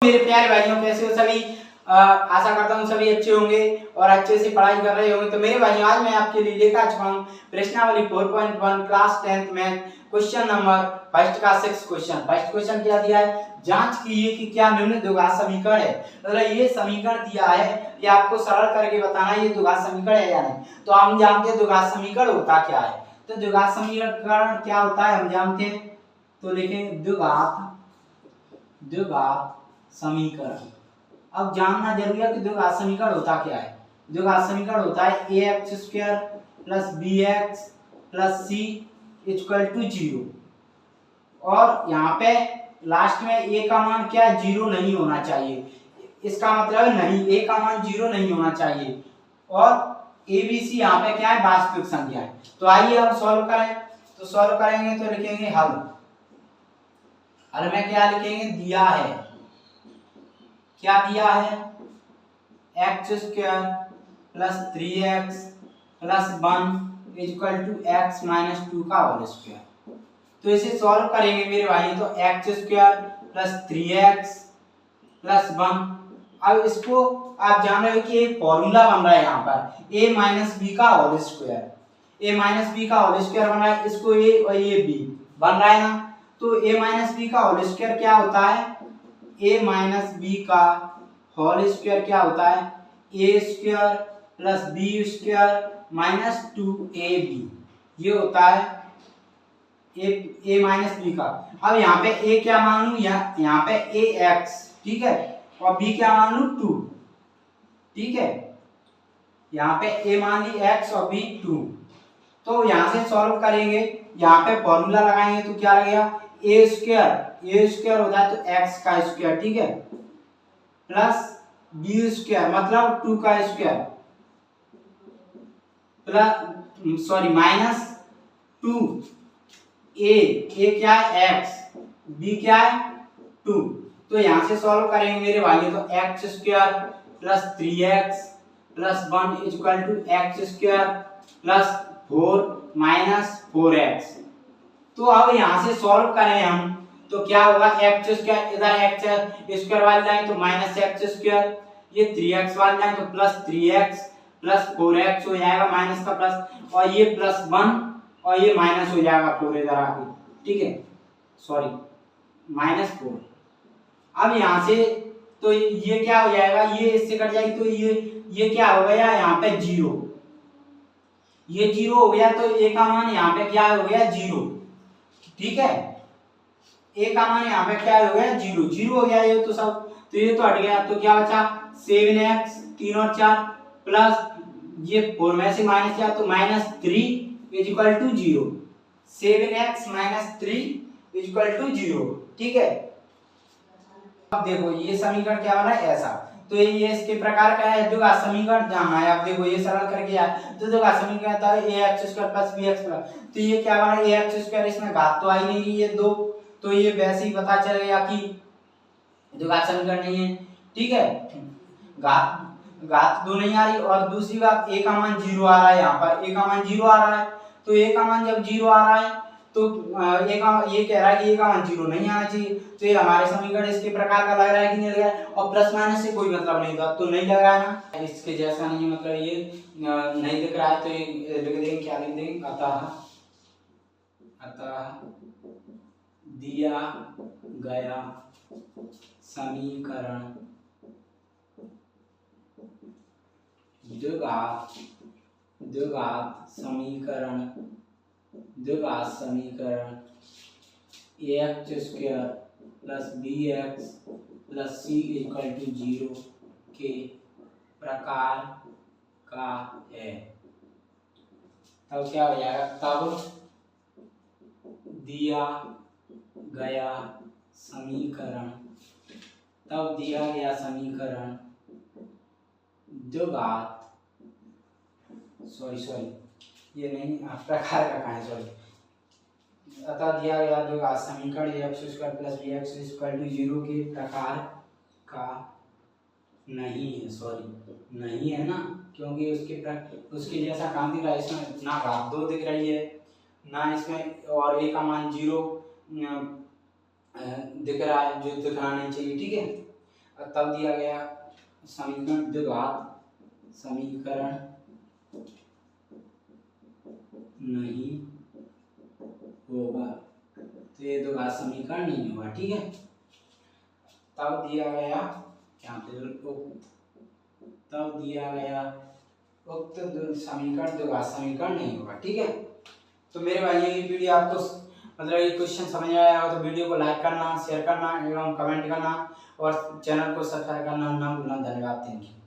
मेरे प्यारे भाइयों, कैसे हो सभी। आशा करता हूँ सभी अच्छे होंगे और अच्छे से पढ़ाई कर रहे होंगे। तो मेरे भाइयों, आज मैं आपके लिए लेकर आ चुका हूँ प्रश्नावली 4.1 क्लास 10th में क्वेश्चन नंबर फर्स्ट का 6 क्वेश्चन। फर्स्ट क्वेश्चन क्या दिया है, जांच कीजिए कि क्या निम्न द्विघात समीकरण है। मतलब ये समीकरण दिया है, ये आपको सरल करके बताना है ये द्विघात समीकरण है या नहीं। तो हम जानते हैं द्विघात समीकरण होता क्या है। तो द्विघात समीकरण क्या होता है हम जानते हैं। तो लिखें द्विघात समीकरण। अब जानना जरूरी है कि द्विघात समीकरण होता क्या है। द्विघात समीकरण होता है ax² + bx + c = 0 और यहाँ पे लास्ट में a का मान क्या है, 0 नहीं होना चाहिए। इसका मतलब नहीं, a का मान 0 नहीं होना चाहिए और abc यहाँ पे क्या है, वास्तविक संख्या है। तो आइए हम सॉल्व करें। तो सॉल्व करेंगे तो लिखेंगे हल में क्या लिखेंगे, दिया है, क्या दिया है, x² + 3x + 1 = x - 2 का होल स्क्वायर। तो इसे सॉल्व करेंगे मेरे भाई। तो x² + 3x + 1। अब इसको आप जान रहे हो कि एक फॉर्मूला बन रहा है यहाँ पर a - b का होल स्क्वायर। a - b का होल स्क्वायर बन रहा है, इसको a और ये b बन रहा है ना। तो a - b का होल स्क्वायर क्या होता है, a - b का होल स्क्वायर क्या होता है, a² + b² - 2ab। ये होता है a - b का। अब यहाँ पे a क्या मान लूं, यहाँ पे ax, ठीक है, और b क्या मान लूं 2, ठीक है। यहाँ पे a मान ली x और b 2। तो यहाँ से सॉल्व करेंगे, यहाँ पे फॉर्मूला लगाएंगे तो क्या लगेगा, a² होता है तो x का स्क्वायर, ठीक है, प्लस b² मतलब 2 का स्क्वायर प्लस माइनस 2 a क्या है x, b क्या है 2। तो यहाँ से सॉल्व करेंगे मेरे भाइयों तो x² + 3x + 1 = x² + 4 - 4x। तो अब यहाँ से सॉल्व करें हम तो क्या होगा, x² इधर x² वाली लाइन तो -x², ये 3x वाली लाइन तो +3x + 4x हो जाएगा, माइनस का प्लस, और ये +1 और ये माइनस हो जाएगा 4 इधर आके, ठीक है, -4। अब यहाँ से तो ये क्या हो जाएगा, ये इससे कट जाएगी तो ये क्या हो गया, यहाँ पे 0, ये 0 हो गया। तो a का मान यहाँ पे क्या हो गया, 0, ठीक है। a का मान यहाँ पे क्या हो गया, 0 हो गया ये तो सब। तो ये तो हट गया, तो क्या बचा 7x 3 और 4 प्लस ये 4 में से माइनस किया तो -3 = 0। 7x - 3 = 0, ठीक है। अब देखो ये समीकरण क्या बना है, ऐसा। तो ये इसके प्रकार का है द्विघात समीकरण जानना है। आप देखो ये सरल करके आए तो द्विघात समीकरण आता है ax² + bx²। तो ये क्या बना है, ax², इसमें घात तो आई नहीं रही है 2, तो ये वैसे ही पता चलेगा कि द्विघात समीकरण नहीं है, ठीक है। घात 2 नहीं आ रही। और दूसरी बात a का मान 0 आ रहा है, यहाँ पर a का मान 0 आ रहा है। तो a का मान जब 0 आ रहा है तो ये कह रहा है कि a का मान 0 नहीं आना चाहिए। तो ये हमारे समीकरण इसके प्रकार का लग रहा है कि नहीं लग रहा है, और प्लस माइनस से कोई मतलब नहीं था, तो नहीं लग रहा है ना, इसके जैसा नहीं, मतलब ये नहीं दिख रहा है। तो ये लिख देंगे, क्या लिख देंगे, अतः दिया गया समीकरण द्विघात समीकरण ax² + bx + c = 0 के प्रकार का है। तब क्या हो जाएगा, तब दिया गया समीकरण द्विघात ये नहीं, प्रकार का कहाँ है, अतः दिया गया द्विघात समीकरण ax² + bx = 0 के प्रकार का नहीं है, नहीं है ना, क्योंकि उसके जैसा काम दिख रहा है। इसमें ना घात 2 दिख रही है, ना इसमें, और a का मान 0 दिख रहा है, जो दिखना नहीं चाहिए, ठीक है। तब दिया गया समीकरण द्विघात समीकरण नहीं होगा, तो ये द्विघात समीकरण नहीं होगा। ठीक है, तब दिया गया यहाँ पे तब दिया गया उक्त समीकरण द्विघात समीकरण नहीं होगा। ठीक है, तो मेरे भाई ये वीडियो आपको मतलब ये क्वेश्चन समझ आया हो तो वीडियो को लाइक करना, शेयर करना एवं कमेंट करना और चैनल को सब्सक्राइब करना ना भूलना। धन्यवाद, थैंक यू।